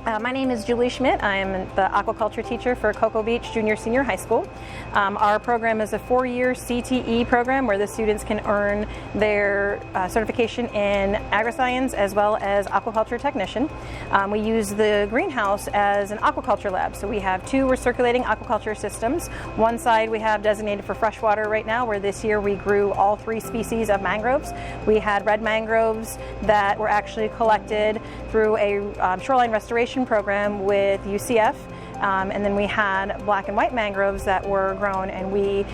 My name is Julie Schmidt. I am the aquaculture teacher for Cocoa Beach Junior Senior High School. Our program is a 4-year CTE program where the students can earn their certification in Agriscience as well as aquaculture technician. We use the greenhouse as an aquaculture lab. So we have 2 recirculating aquaculture systems. One side we have designated for freshwater right now, where this year we grew all 3 species of mangroves. We had red mangroves that were actually collected through a shoreline restoration program with UCF. And then we had black and white mangroves that were grown, and we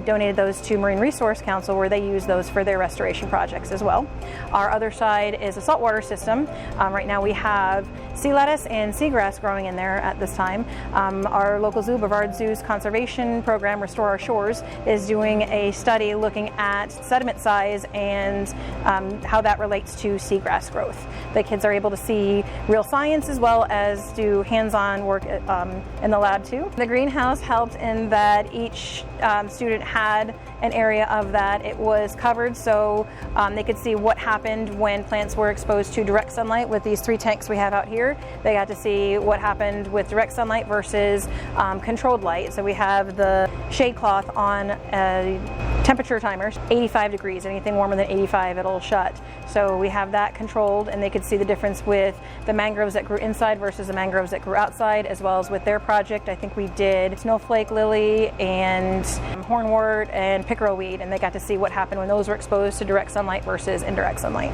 donated those to Marine Resource Council, where they use those for their restoration projects as well. Our other side is a saltwater system. Right now we have sea lettuce and seagrass growing in there at this time. Our local zoo, Brevard Zoo's conservation program, Restore Our Shores, is doing a study looking at sediment size and how that relates to seagrass growth. The kids are able to see real science as well as do hands-on work in the lab too. The greenhouse helped in that each student had an area of that. It was covered so they could see what happened when plants were exposed to direct sunlight. With these 3 tanks we have out here, they got to see what happened with direct sunlight versus controlled light. So we have the shade cloth on a temperature timer, 85 degrees. Anything warmer than 85, it'll shut. So we have that controlled, and they could see the difference with the mangroves that grew inside versus the mangroves that grew outside, as well as with their project. I think we did snowflake lily and hornwort and pickerel weed, and they got to see what happened when those were exposed to direct sunlight versus indirect sunlight.